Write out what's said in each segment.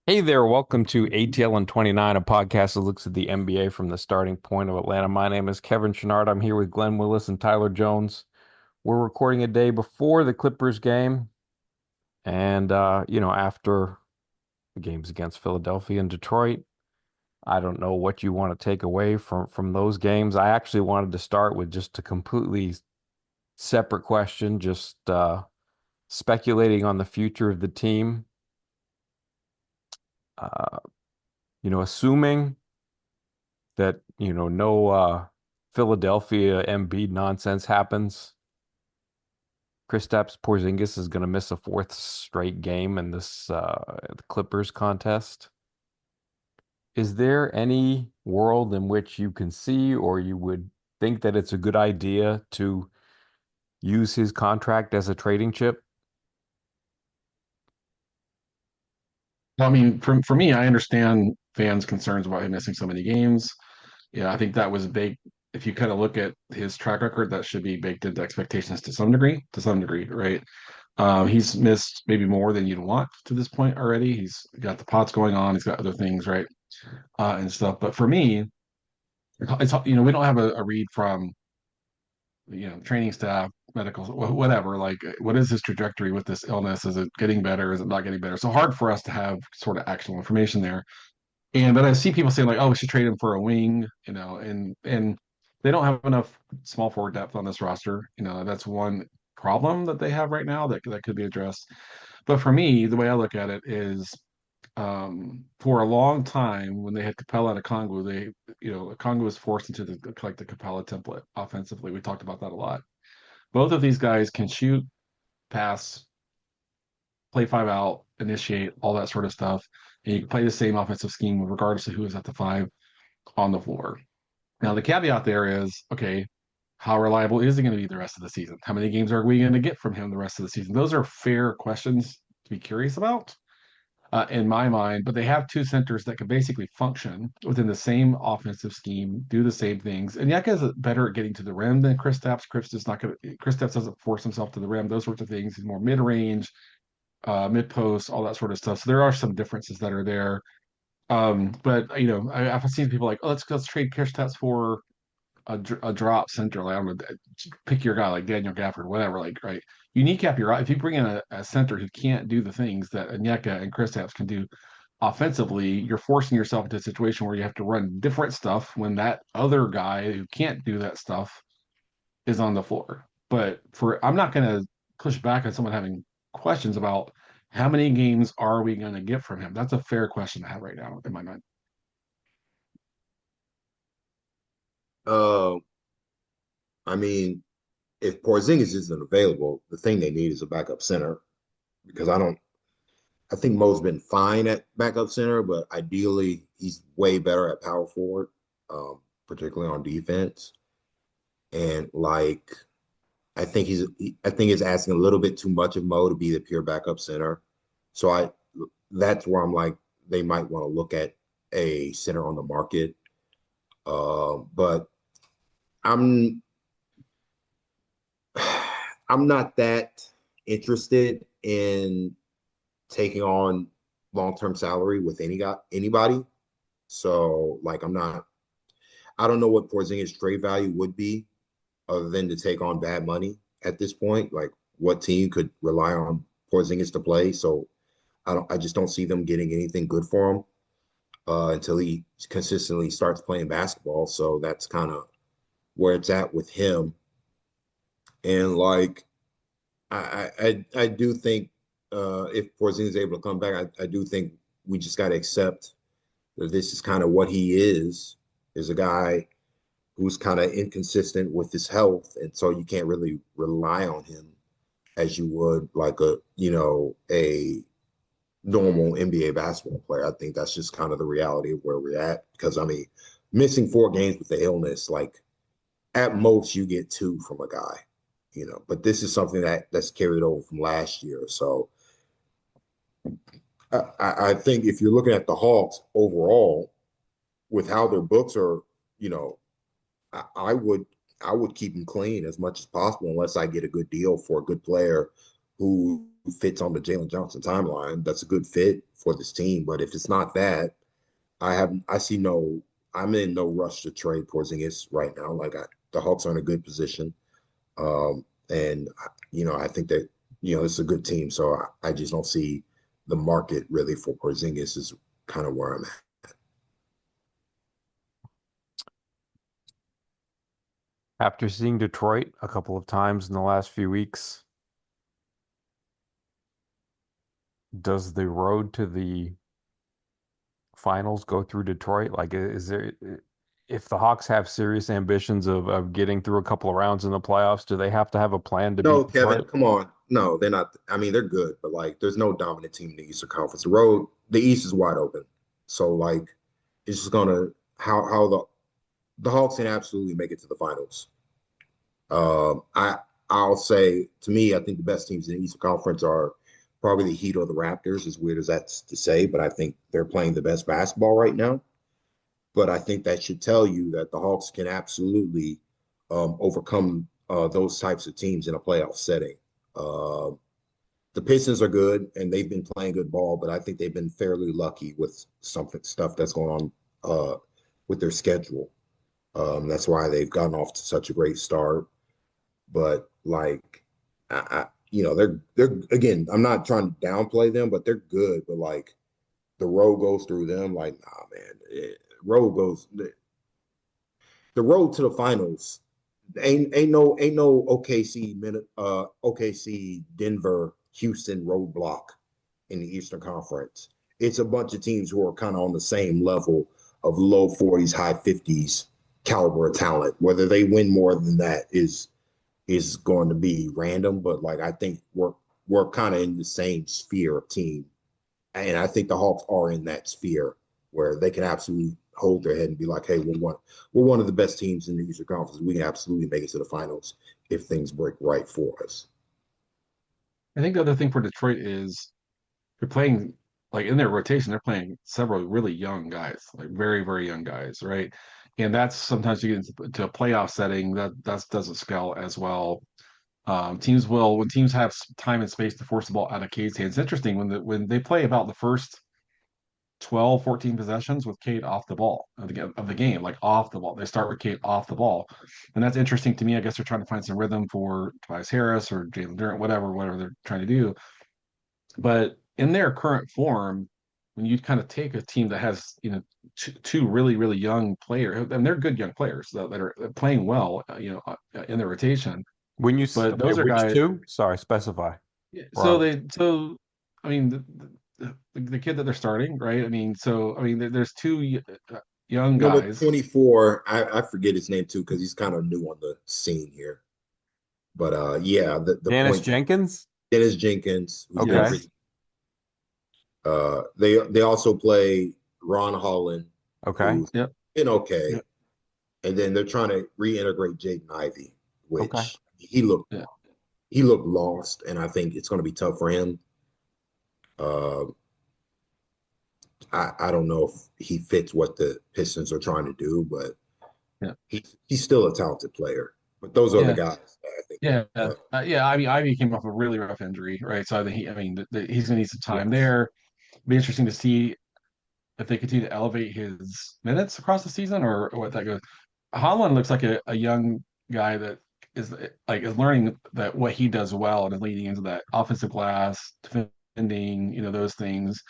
Hey there, welcome to ATL and 29, a podcast that looks at the NBA from the starting point of Atlanta. My name is Kevin Chouinard. I'm here with Glen Willis and Tyler Jones. We're recording a day before the Clippers game, and after the games against Philadelphia and Detroit. I don't know what you want to take away from those games. I actually wanted to start with just a completely separate question, just speculating on the future of the team. Uh, assuming that, no Philadelphia Embiid nonsense happens. Kristaps Porzingis is going to miss a fourth straight game in this the Clippers contest. Is there any world in which you can see or you would think that it's a good idea to use his contract as a trading chip? Well, I mean, for me, I understand fans' concerns about him missing so many games. Yeah, I think that was big. If you kind of look at his track record, that should be baked into expectations to some degree. To some degree, right? He's missed maybe more than you'd want to this point already. He's got the pots going on. He's got other things, right, and stuff. But for me, it's we don't have a read from training staff, medical, whatever. Like, what is his trajectory with this illness? Is it getting better? Is it not getting better? So hard for us to have sort of actual information there. But I see people saying like, oh, we should trade him for a wing, and they don't have enough small forward depth on this roster. That's one problem that they have right now that could be addressed. But for me, the way I look at it is, for a long time when they had Capella and Okongwu, Okongwu was forced into the Capella template offensively. We talked about that a lot. Both of these guys can shoot, pass, play five out, initiate, all that sort of stuff. And you can play the same offensive scheme regardless of who is at the five on the floor. Now, the caveat there is, okay, how reliable is he going to be the rest of the season? How many games are we going to get from him the rest of the season? Those are fair questions to be curious about, in my mind. But they have two centers that can basically function within the same offensive scheme, do the same things. And Yeka is better at getting to the rim than Kristaps. Kristaps doesn't force himself to the rim. Those sorts of things. He's more mid range, mid post, all that sort of stuff. So there are some differences that are there. But I've seen people like, oh, let's trade Kristaps for a drop center. Like, I'm gonna pick your guy like Daniel Gafford, whatever. Like, right, you kneecap your if you bring in a center who can't do the things that Onyeka and Kristaps can do offensively, you're forcing yourself into a situation where you have to run different stuff when that other guy who can't do that stuff is on the floor. But I'm not going to push back on someone having questions about how many games are we going to get from him. That's a fair question to have right now in my mind. Uh, I mean, if Porzingis isn't available, the thing they need is a backup center because I think Mo's been fine at backup center, but ideally he's way better at power forward, particularly on defense. And like, I think it's asking a little bit too much of Mo to be the pure backup center. So that's where I'm like, they might want to look at a center on the market. But I'm I'm not that interested in taking on long-term salary with anybody. So like I don't know what Porzingis trade value would be other than to take on bad money at this point. Like what team could rely on Porzingis to play? So I just don't see them getting anything good for him until he consistently starts playing basketball. So that's kind of where it's at with him. And like I do think if Porzingis is able to come back, I do think we just got to accept that this is kind of what he is a guy who's kind of inconsistent with his health, and so you can't really rely on him as you would like a normal NBA basketball player. I think that's just kind of the reality of where we're at. Because I mean, missing 4 games with the illness, like at most you get two from a guy, but this is something that's carried over from last year. So I think if you're looking at the Hawks overall with how their books are, you know, I, I would I would keep them clean as much as possible unless I get a good deal for a good player who fits on the Jalen Johnson timeline. That's a good fit. for this team. But if it's not that, I see no I'm in no rush to trade Porzingis right now. The Hawks are in a good position. And I think that it's a good team. So I just don't see the market really for Porzingis is kind of where I'm at. After seeing Detroit a couple of times in the last few weeks, does the road to the finals go through Detroit? Like, is there, if the Hawks have serious ambitions of getting through a couple of rounds in the playoffs, do they have to have a plan to No, beat Kevin, Detroit? come on. No, they're not. I mean, they're good, but like, there's no dominant team in the Eastern Conference. The East is wide open. So like, it's just gonna how the Hawks can absolutely make it to the finals. I I'll say to me, I think the best teams in the Eastern Conference are probably the Heat or the Raptors. As weird as that's to say, but I think they're playing the best basketball right now. But I think that should tell you that the Hawks can absolutely overcome those types of teams in a playoff setting. Uh, the Pistons are good and they've been playing good ball, but I think they've been fairly lucky with something stuff that's going on with their schedule. That's why they've gotten off to such a great start. But like, they're again. I'm not trying to downplay them, but they're good. But like, the road goes through them. Like, nah, man, road goes the road to the finals. Ain't no OKC Denver Houston roadblock in the Eastern Conference. It's a bunch of teams who are kind of on the same level of low 40s, high 50s caliber of talent. Whether they win more than that is going to be random, but like I think we're kind of in the same sphere of team, and I think the Hawks are in that sphere where they can absolutely hold their head and be like, "Hey, we're one of the best teams in the Eastern Conference. We can absolutely make it to the finals if things break right for us." I think the other thing for Detroit is they're playing like in their rotation, they're playing several really young guys, like very, very young guys, right? And that's sometimes you get into a playoff setting that doesn't scale as well. Teams will when teams have time and space to force the ball out of Cade's hands. It's interesting when they play about the first 12, 14 possessions with Cade off the ball of the game, like off the ball. They start with Cade off the ball. And that's interesting to me. I guess they're trying to find some rhythm for Tobias Harris or Jalen Durant, whatever they're trying to do. But in their current form, when you kind of take a team that has, two really, really young players, and they're good young players that are playing well, in their rotation. When you, But okay, those are which guys. two? Sorry, specify. So Or so I mean, the kid that they're starting, right? There's two young Number guys. 24, I forget his name too because he's kind of new on the scene here. But yeah, the Janice point Jenkins? Dennis Jenkins, who's been Okay. Yes. pretty. They also play Ron Holland, Okay. who's Yep. been okay, Yep. and then they're trying to reintegrate Jaden Ivey, Okay. which Yeah. he looked lost, and I think it's going to be tough for him. Uh, I don't know if he fits what the Pistons are trying to do, but Yeah. he's still a talented player. But those are the Yeah. guys that I think. Yeah. Yeah. I mean, Ivy came off a really rough injury, right? So I think he's going to need some time Yes. there. It'll be interesting to see if they continue to elevate his minutes across the season or what that goes. Holland looks like a young guy that is learning that what he does well and is leading into that offensive glass, defending, those things.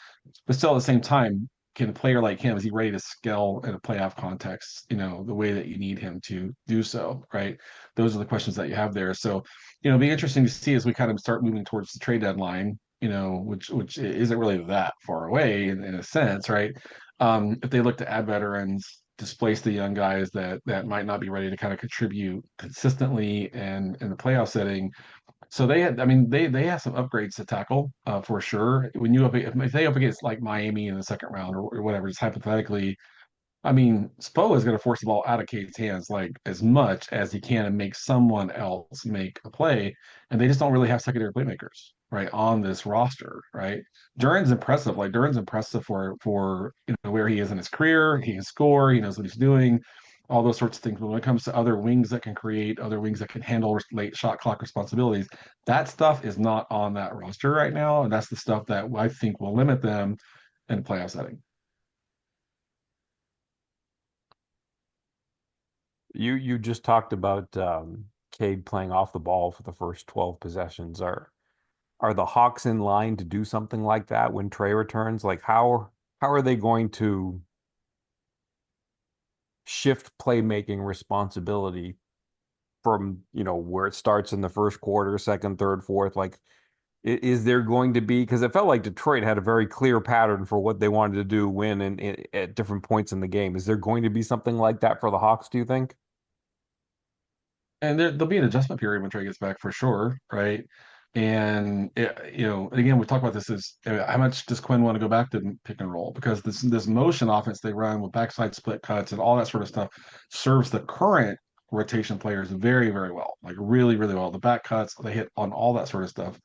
But still at the same time, can a player like him, is he ready to scale in a playoff context, the way that you need him to do so, right? Those are the questions that you have there. So, it'll be interesting to see as we kind of start moving towards the trade deadline, which isn't really that far away in a sense, right? If they look to add veterans, displace the young guys that might not be ready to kind of contribute consistently and in the playoff setting. So they have some upgrades to tackle for sure. When you if they up against like Miami in the second round or whatever, just hypothetically, I mean, Spo is going to force the ball out of Cade's hands like as much as he can and make someone else make a play. And they just don't really have secondary playmakers, right, on this roster, right? Duran's impressive. Like Duran's impressive for where he is in his career. He can score. He knows what he's doing. all those sorts of things. But when it comes to other wings that can create, other wings that can handle late shot clock responsibilities, that stuff is not on that roster right now. And that's the stuff that I think will limit them in a playoff setting. You just talked about Cade playing off the ball for the first 12 possessions. Are the Hawks in line to do something like that when Trey returns? Like how are they going to shift playmaking responsibility from, where it starts in the first quarter, second, third, fourth? Like, is there going to be, because it felt like Detroit had a very clear pattern for what they wanted to do, win at different points in the game. Is there going to be something like that for the Hawks, do you think? And there'll be an adjustment period when Trey gets back for sure, right? And again, we talked about this is how much does Quinn want to go back to pick and roll, because this motion offense they run with backside split cuts and all that sort of stuff serves the current rotation players very, very well, like really, really well. The back cuts they hit on all that sort of stuff.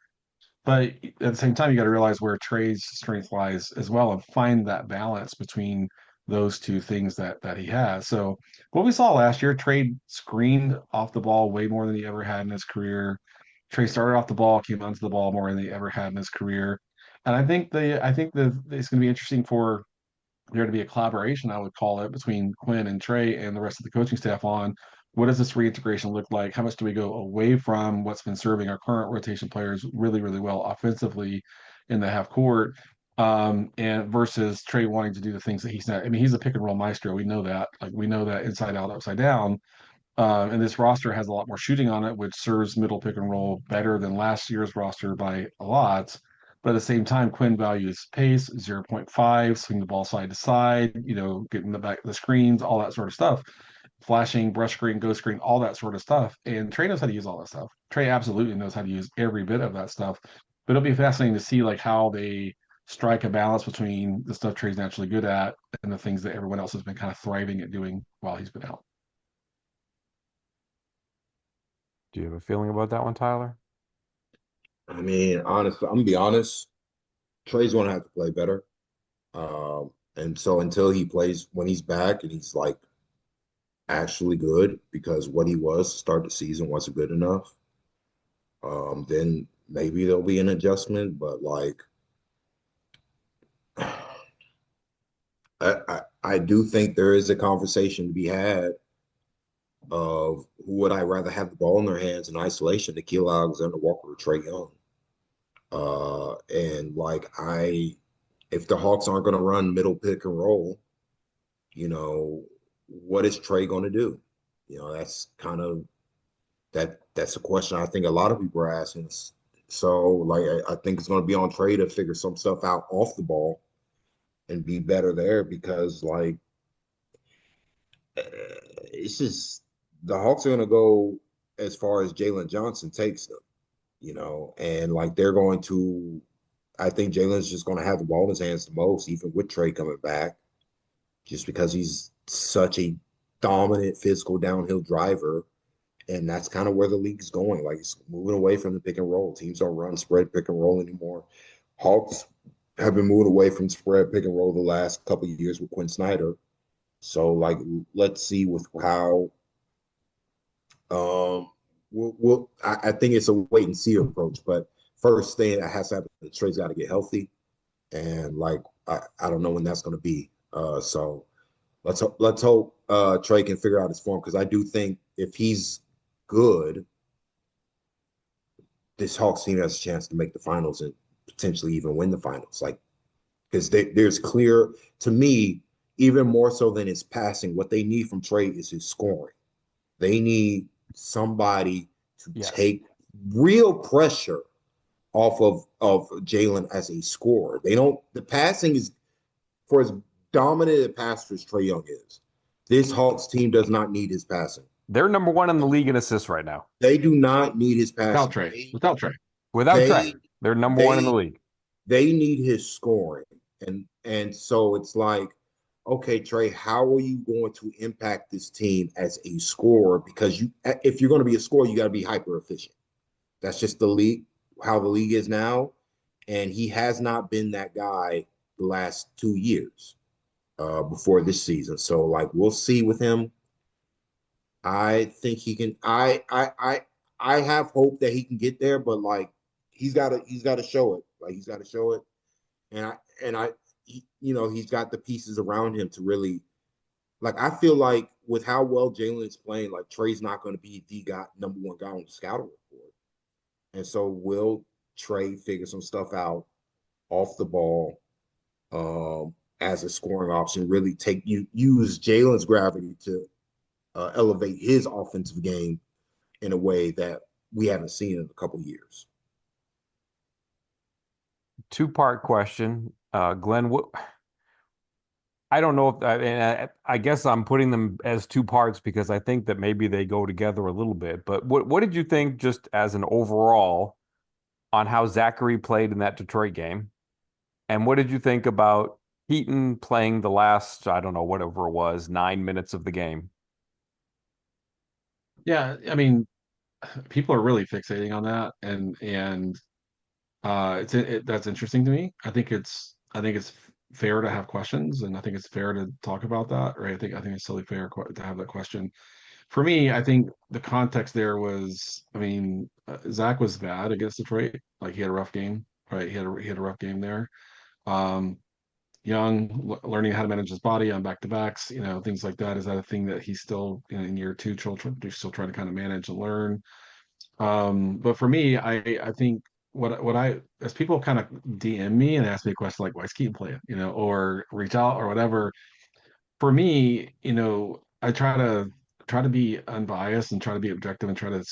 But at the same time, you got to realize where Trey's strength lies as well, and find that balance between those two things that he has. So what we saw last year, Trey screened off the ball way more than he ever had in his career. Trey started off the ball, came onto the ball more than he ever had in his career. And I think it's going to be interesting for there to be a collaboration, I would call it, between Quinn and Trey and the rest of the coaching staff on what does this reintegration look like? How much do we go away from what's been serving our current rotation players really, really well offensively in the half court, and versus Trey wanting to do the things that he's not. I mean, he's a pick and roll maestro. We know that. Like we know that inside out, upside down. And this roster has a lot more shooting on it, which serves middle pick and roll better than last year's roster by a lot. But at the same time, Quinn values pace, 0.5, swing the ball side to side, getting the back the screens, all that sort of stuff. Flashing, brush screen, go screen, all that sort of stuff. And Trey knows how to use all that stuff. Trey absolutely knows how to use every bit of that stuff. But it'll be fascinating to see like how they strike a balance between the stuff Trey's naturally good at and the things that everyone else has been kind of thriving at doing while he's been out. Do you have a feeling about that one, Tyler? I mean, honestly, I'm gonna be honest. Trey's gonna have to play better. And so until he plays when he's back and he's like actually good, because what he was to start the season wasn't good enough, then maybe there'll be an adjustment. But like, I do think there is a conversation to be had of who would I rather have the ball in their hands in isolation, Nikhil Alexander Walker or Trey Young. And like if the Hawks aren't going to run middle pick and roll, what is Trey going to do? That's kind of that's a question I think a lot of people are asking. So like I think it's going to be on Trey to figure some stuff out off the ball and be better there, because like it's just the Hawks are going to go as far as Jalen Johnson takes them, and like they're going to. I think Jalen's just going to have the ball in his hands the most, even with Trey coming back, just because he's such a dominant physical downhill driver. And that's kind of where the league's going. Like it's moving away from the pick and roll. Teams don't run spread pick and roll anymore. Hawks have been moving away from spread pick and roll the last couple of years with Quinn Snyder. So like, let's see with how. I think it's a wait and see approach. But first thing that has to happen, Trey's got to get healthy, and like I don't know when that's going to be. So let's hope Trey can figure out his form, because I do think if he's good, this Hawks team has a chance to make the finals and potentially even win the finals. Like, because there's clear to me, even more so than his passing, what they need from Trey is his scoring. They need somebody to Yes. take real pressure off of Jalen as a scorer. They don't. The passing is for as dominant a passer as Trey Young is. This Hawks team does not need his passing. They're number one in the league in assists right now. They do not need his Without passing. Trey. Without Trey. Without Trey, They they're number one in the they league. they need his scoring. And so it's like, okay, Trey, how are you going to impact this team as a scorer? Because if you're going to be a scorer, you got to be hyper efficient. That's just the league, how the league is now. And he has not been that guy the last 2 years before this season. So like we'll see with him. I think he can. I have hope that he can get there, but like he's got to show it. Like he's got to show it, and he's got the pieces around him to really like. I feel like with how well Jalen's playing, like Trey's not going to be the guy, number one guy on the scouting report, and so will Trey figure some stuff out off the ball as a scoring option? Really use Jalen's gravity to elevate his offensive game in a way that we haven't seen in a couple years. Two-part question. Glenn, I don't know if I guess I'm putting them as two parts because I think that maybe they go together a little bit. But what did you think just as an overall on how Zachary played in that Detroit game? And what did you think about Keaton playing the last, I don't know, whatever it was, 9 minutes of the game? Yeah, I mean, people are really fixating on that, and that's interesting to me. I think it's fair to have questions, and I think it's fair to talk about that, right? I think it's totally fair to have that question. For me, I think the context there was, I mean, Zach was bad against Detroit. Like he had a rough game, right? He had a rough game there. Um, Young, learning how to manage his body on back to backs, things like that. Is that a thing that he's still in year two, still trying to kind of manage and learn? But for me, I think what I as people kind of DM me and ask me a question like, why is Keaton playing, or reach out or whatever. For me, I try to be unbiased and try to be objective and try to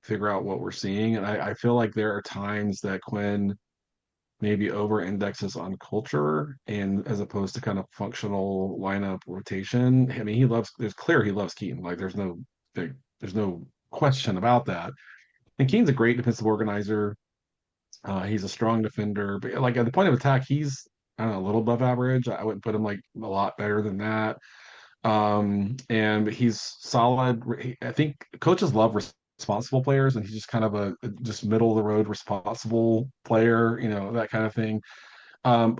figure out what we're seeing. And I feel like there are times that Quinn maybe over indexes on culture and as opposed to kind of functional lineup rotation. I mean, he loves Keaton. Like there's no question about that. And Keaton's a great defensive organizer. He's a strong defender, but like at the point of attack, he's I don't know, a little above average. I wouldn't put him like a lot better than that. And he's solid. I think coaches love responsible players, and he's just kind of a just middle of the road responsible player, that kind of thing.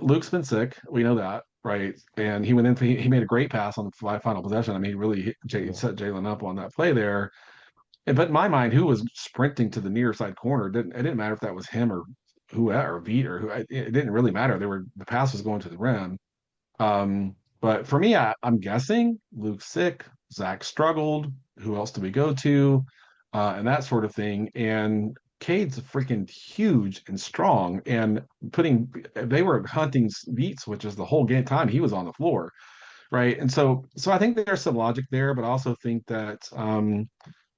Luke's been sick. We know that, right? And he went in. He made a great pass on the final possession. I mean, he really set Jalen up on that play there. But in my mind, who was sprinting to the near side corner it didn't matter if that was him or who or Veet or who. It didn't really matter. The pass was going to the rim. But for me, I'm guessing Luke's sick. Zach struggled. Who else do we go to? And that sort of thing. And Cade's freaking huge and strong. And they were hunting beats, which is the whole game time he was on the floor, right? And so I think there's some logic there, but I also think that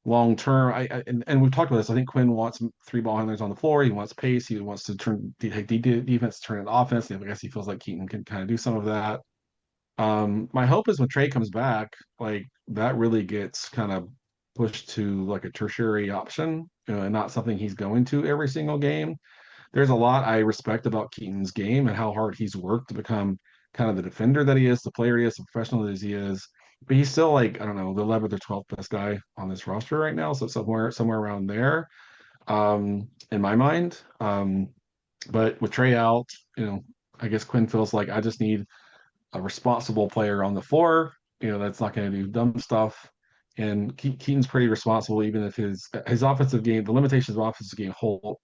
long term, and we've talked about this. I think Quinn wants three ball handlers on the floor. He wants pace. He wants to take defense, turn it offense. I guess he feels like Keaton can kind of do some of that. My hope is when Trey comes back, like that really gets kind of pushed to like a tertiary option, and not something he's going to every single game. There's a lot I respect about Keaton's game and how hard he's worked to become kind of the defender that he is, the player he is, the professional that he is. But he's still like, I don't know, the 11th or 12th best guy on this roster right now. So somewhere around there, in my mind. But with Trey out, I guess Quinn feels like I just need a responsible player on the floor, that's not going to do dumb stuff. And Keaton's pretty responsible, even if his offensive game, the limitations of offensive game, whole,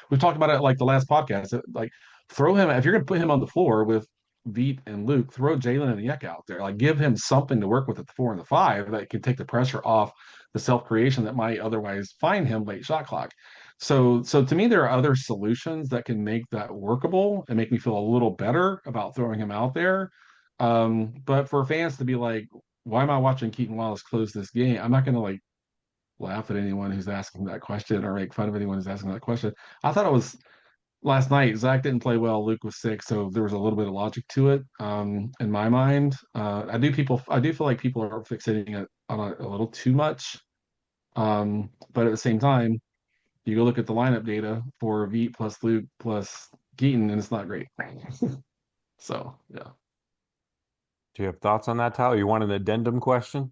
we've talked about it like the last podcast. Like, throw him if you're going to put him on the floor with Veet and Luke, throw Jalen and Yek out there. Like, give him something to work with at the 4 and the 5 that can take the pressure off the self creation that might otherwise find him late shot clock. So to me, there are other solutions that can make that workable and make me feel a little better about throwing him out there. But for fans to be like, why am I watching Keaton Wallace close this game? I'm not going to like laugh at anyone who's asking that question or make fun of anyone who's asking that question. I thought it was last night. Zach didn't play well. Luke was sick, so there was a little bit of logic to it. In my mind, I do feel like people are fixating it on a little too much. But at the same time, you go look at the lineup data for V plus Luke plus Keaton, and it's not great. So yeah. Do you have thoughts on that, Tyler? You want an addendum question?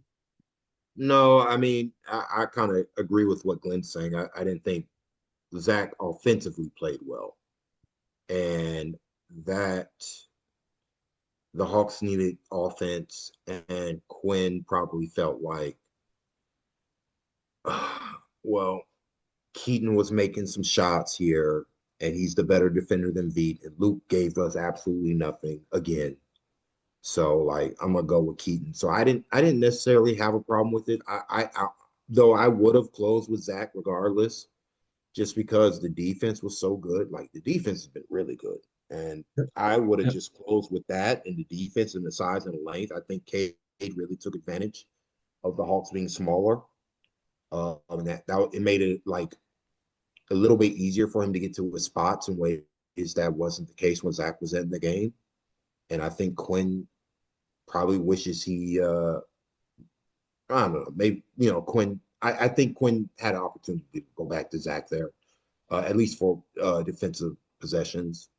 No, I mean, I kind of agree with what Glenn's saying. I didn't think Zach offensively played well, and that the Hawks needed offense, and Quinn probably felt like Well, Keaton was making some shots here, and he's the better defender than Veet. And Luke gave us absolutely nothing again. So like I'm gonna go with Keaton. So I didn't necessarily have a problem with it. I though I would have closed with Zach regardless, just because the defense was so good. Like the defense has been really good. And I would have Yep. just closed with that and the defense and the size and the length. I think Cade really took advantage of the Hawks being smaller. And that it made it like a little bit easier for him to get to his spots in ways that wasn't the case when Zach was in the game. And I think Quinn probably wishes he I don't know, maybe Quinn. I think Quinn had an opportunity to go back to Zach there, at least for defensive possessions.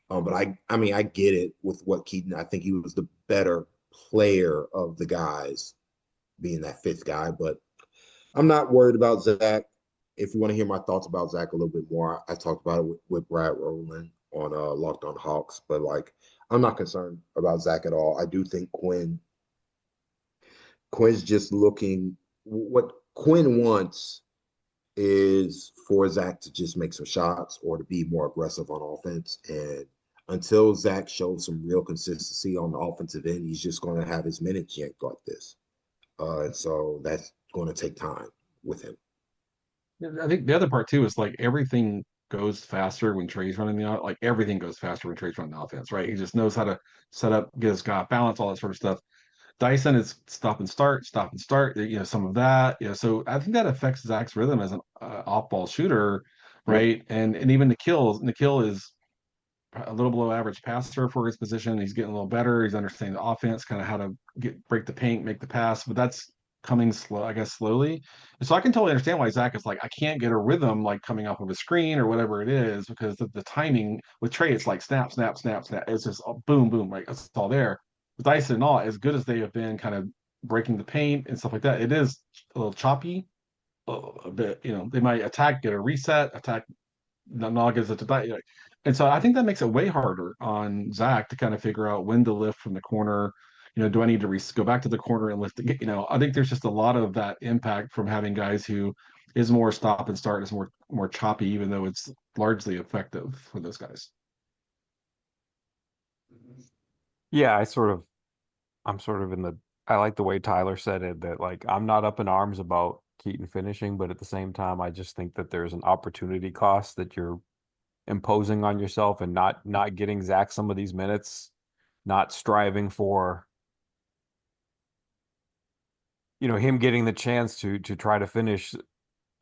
But I mean, I get it with what Keaton. I think he was the better player of the guys, being that fifth guy. But I'm not worried about Zach. If you want to hear my thoughts about Zach a little bit more, I talked about it with Brad Rowland on Locked On Hawks. But like, I'm not concerned about Zach at all. I do think Quinn's just looking. What Quinn wants is for Zach to just make some shots or to be more aggressive on offense. And until Zach shows some real consistency on the offensive end, he's just going to have his minutes yanked like this. And so that's going to take time with him. I think the other part too is like everything goes faster when Trey's running like everything goes faster when Trey's running the offense, right? He just knows how to set up, get his guy balance, all that sort of stuff. Dyson is stop and start, some of that. So I think that affects Zach's rhythm as an off-ball shooter, Yep. right? And even Nikhil is a little below average passer for his position. He's getting a little better. He's understanding the offense, kind of how to break the paint, make the pass, but that's coming slow, I guess, slowly. And so I can totally understand why Zach is like, I can't get a rhythm like coming off of a screen or whatever it is, because the timing with Trey, it's like snap, snap, snap, snap. It's just boom, boom, right? It's all there. With Dyson and all, as good as they have been kind of breaking the paint and stuff like that, it is a little choppy, a bit, they might attack, get a reset, attack, Naga's at the and so I think that makes it way harder on Zach to kind of figure out when to lift from the corner. Do I need to go back to the corner and lift? I think there's just a lot of that impact from having guys who is more stop and start, is more choppy, even though it's largely effective for those guys. Yeah, I'm sort of in the I like the way Tyler said it that like I'm not up in arms about Keaton finishing, but at the same time I just think that there's an opportunity cost that you're imposing on yourself and not getting Zach some of these minutes, not striving for him getting the chance to try to finish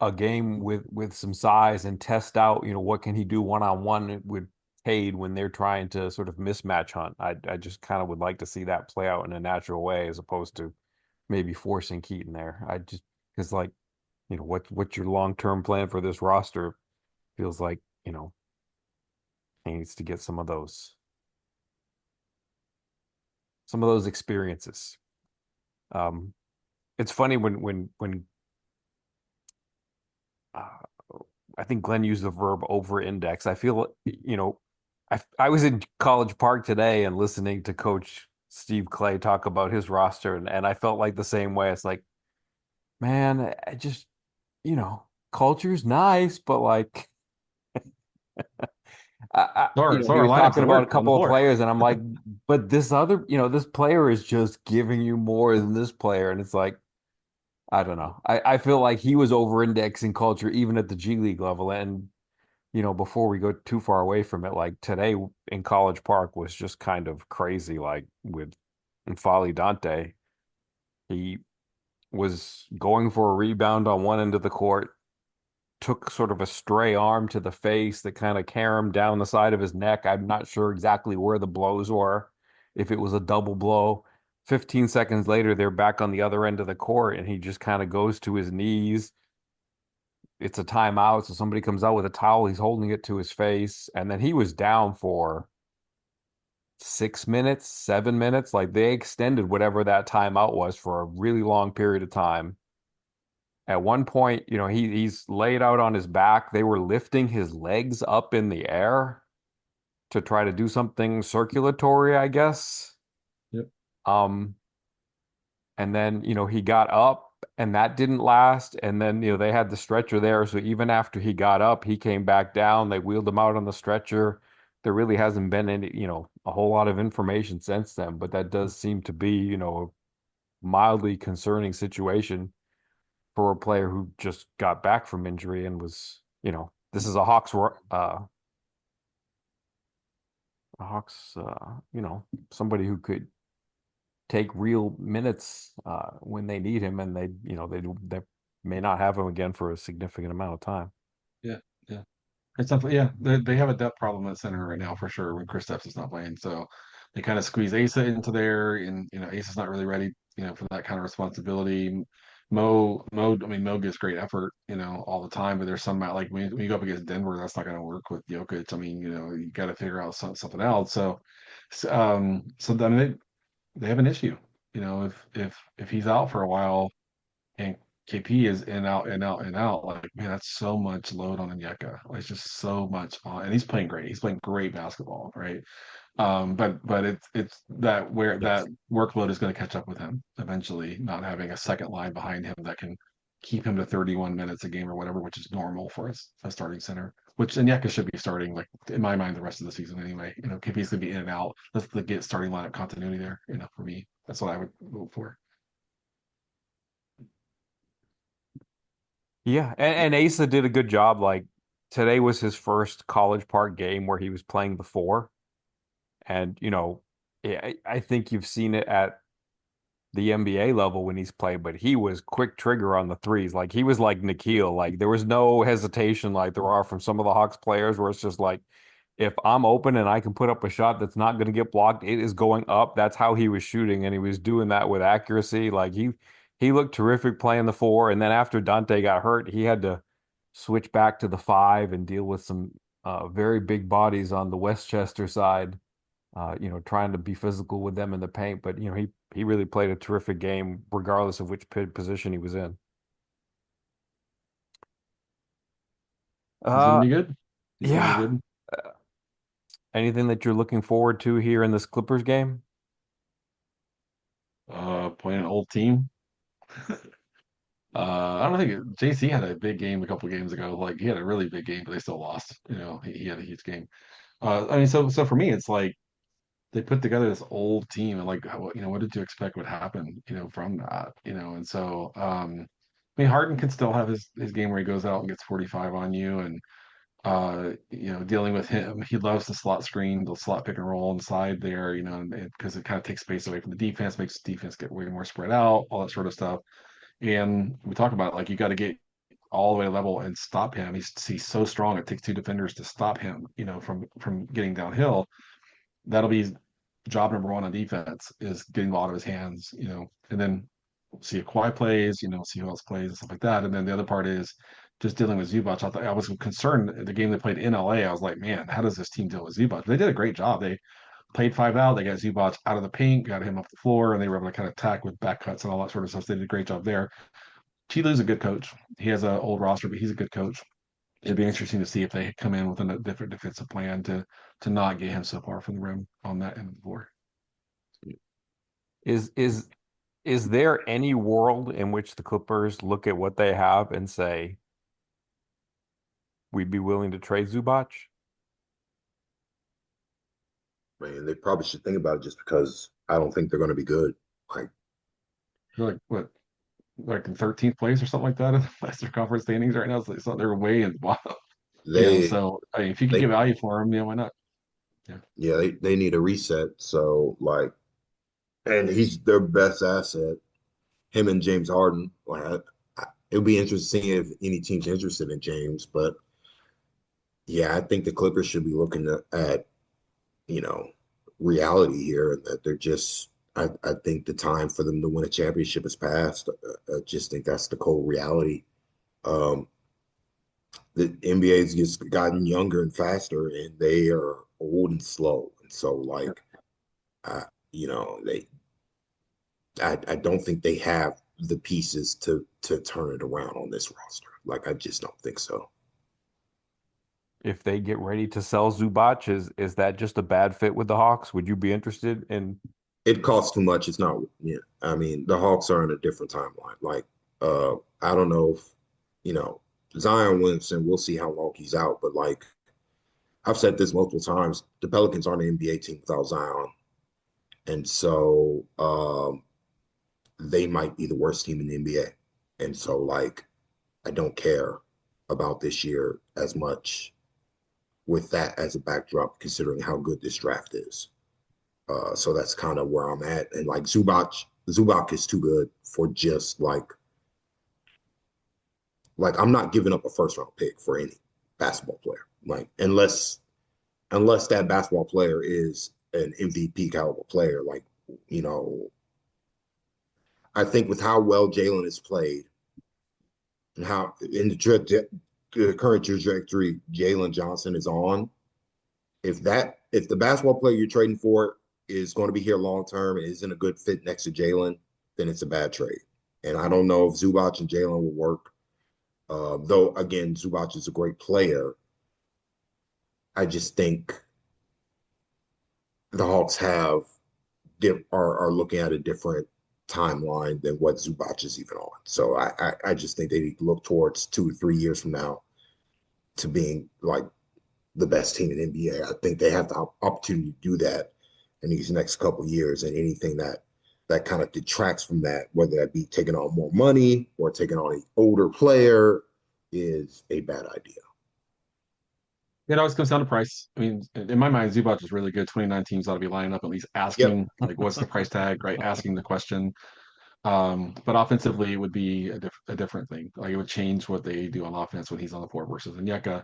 a game with some size and test out, what can he do one on one with Cade when they're trying to sort of mismatch hunt. I just kind of would like to see that play out in a natural way as opposed to maybe forcing Keaton there. I just because like, what's your long-term plan for this roster? Feels like, he needs to get some of those experiences. Um, it's funny when uh, I think Glenn used the verb over-index. I feel, I was in College Park today and listening to Coach Steve Clay talk about his roster, and I felt like the same way. It's like, man, I just, culture's nice, but like, So he our was lineups talking that about a work on the couple of floor. players, and I'm like, but this other, this player is just giving you more than this player, and it's like, I don't know. I feel like he was over-indexing culture even at the G League level, and before we go too far away from it, like today in College Park was just kind of crazy. Like with N'Faly Dante, he was going for a rebound on one end of the court, took sort of a stray arm to the face that kind of caromed down the side of his neck. I'm not sure exactly where the blows were, if it was a double blow. 15 seconds later, they're back on the other end of the court, and he just kind of goes to his knees. It's a timeout, so somebody comes out with a towel. He's holding it to his face, and then he was down for 6 minutes, 7 minutes. Like they extended whatever that timeout was for a really long period of time. At one point, he's laid out on his back. They were lifting his legs up in the air to try to do something circulatory, I guess. Yep. Um, and then, he got up and that didn't last. And then, they had the stretcher there. So even after he got up, he came back down. They wheeled him out on the stretcher. There really hasn't been any, a whole lot of information since then, but that does seem to be, a mildly concerning situation for a player who just got back from injury and was, this is somebody who could take real minutes when they need him, and they may not have him again for a significant amount of time. Yeah, yeah. It's definitely, yeah, they have a depth problem at center right now for sure when Kristaps is not playing. So they kind of squeeze Asa into there, and Asa's not really ready, for that kind of responsibility. I mean, Mo gives great effort, all the time, but there's some like when you go up against Denver, that's not going to work with Jokic. I mean, you got to figure out something else. So I mean, they have an issue. If he's out for a while and KP is in out and out and out, like man, that's so much load on Onyeka. Like, it's just so much on, and he's playing great. He's playing great basketball, right? But it's that where that Yes. workload is going to catch up with him eventually, not having a second line behind him that can keep him to 31 minutes a game or whatever, which is normal for a starting center. Which Onyeka should be starting, like in my mind, the rest of the season anyway. KP's going to be in and out. Let's get starting lineup continuity there. For me, that's what I would vote for. Yeah, and Asa did a good job. Like today was his first College Park game where he was playing the four, and yeah, I think you've seen it at the NBA level when he's played, but he was quick trigger on the threes. Like he was like Nikhil. Like there was no hesitation like there are from some of the Hawks players where it's just like if I'm open and I can put up a shot that's not going to get blocked, it is going up. That's how he was shooting, and he was doing that with accuracy. Like he looked terrific playing the four, and then after Dante got hurt, he had to switch back to the five and deal with some very big bodies on the Westchester side, trying to be physical with them in the paint. But he really played a terrific game, regardless of which position he was in. He's been Uh, any good? He's been any yeah. good? Anything that you're looking forward to here in this Clippers game? Playing an old team. I don't think JC had a big game a couple games ago. Like he had a really big game, but they still lost. He had a huge game. I mean, so for me, it's like they put together this old team, and like, what did you expect would happen, from that, and so, I mean, Harden can still have his game where he goes out and gets 45 on you, and dealing with him, he loves the slot screen, the slot pick and roll inside there, because it kind of takes space away from the defense, makes the defense get way more spread out, all that sort of stuff. And we talk about like you got to get all the way level and stop him. He's so strong. It takes two defenders to stop him, from getting downhill. That'll be job number one on defense is getting the ball out of his hands, and then see if Kawhi plays, see who else plays and stuff like that. And then the other part is just dealing with Zubac. I was concerned the game they played in LA. I was like, man, how does this team deal with Zubac? They did a great job. They played five out. They got Zubac out of the paint, got him up the floor, and they were able to kind of attack with back cuts and all that sort of stuff. So they did a great job there. Chilu's a good coach. He has an old roster, but he's a good coach. It'd be interesting to see if they come in with a different defensive plan to not get him so far from the rim on that end of the floor. Is is is there any world in which the Clippers look at what they have and say we'd be willing to trade Zubac? Man, they probably should think about it just because I don't think they're going to be good. Like They're like what, like in 13th place or something like that in the Western Conference standings right now. So they're way in the bottom. they So I mean, if you could they get value for them, why not? Yeah. yeah, they need a reset. So like, and he's their best asset. Him and James Harden. Like it would be interesting if any team's interested in James, but yeah, I think the Clippers should be looking at you know reality here, and that they're just. I think the time for them to win a championship is past. I just think that's the cold reality. Um, the NBA has just gotten younger and faster, and they are old and slow. And so, like, I, they, I don't think they have the pieces to turn it around on this roster. Like, I just don't think so. If they get ready to sell Zubac, is that just a bad fit with the Hawks? Would you be interested in? It costs too much. It's not. Yeah, I mean, the Hawks are in a different timeline. Like, I don't know if, you know, Zion Williamson, we'll see how long he's out, but like I've said this multiple times, the Pelicans aren't an NBA team without Zion. And so they might be the worst team in the NBA. And so like I don't care about this year as much with that as a backdrop, considering how good this draft is. So that's kind of where I'm at. And like Zubac is too good for just like I'm not giving up a first round pick for any basketball player. Like unless that basketball player is an MVP caliber player, like you know, I think with how well Jalen has played and how in the current trajectory Jalen Johnson is on, if the basketball player you're trading for is going to be here long term and isn't a good fit next to Jalen, then it's a bad trade. And I don't know if Zubac and Jalen will work. Though again, Zubac is a great player. I just think the Hawks are looking at a different timeline than what Zubac is even on. So I just think they need to look towards 2 to 3 years from now to being like the best team in the NBA. I think they have the opportunity to do that in these next couple of years, and anything that kind of detracts from that, whether that be taking on more money or taking on an older player, is a bad idea. It always comes down to price. I mean, in my mind, Zubac is really good. 29 teams ought to be lining up at least Yep. asking, like, what's the price tag, right? Asking the question. But offensively, it would be a different thing. Like, it would change what they do on offense when he's on the floor versus Onyeka.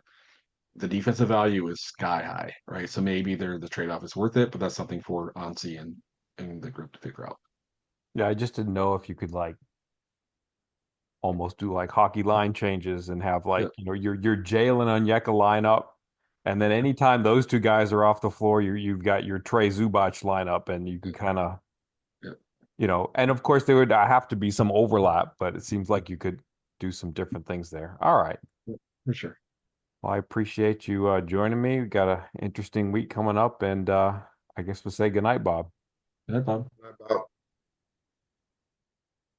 The defensive value is sky high, right? So maybe the trade-off is worth it, but that's something for Ansi and the group to figure out. Yeah, I just didn't know if you could like almost do like hockey line changes and have Yeah, like, your Jalen Onyeka lineup. And then anytime those two guys are off the floor, you've got your Trey Zubac lineup and you can kind of, yeah, and of course there would have to be some overlap, but it seems like you could do some different things there. All right. yeah, for sure. Well, I appreciate you joining me. We got an interesting week coming up, and I guess we'll say goodnight, Bob. Yeah, Bob. About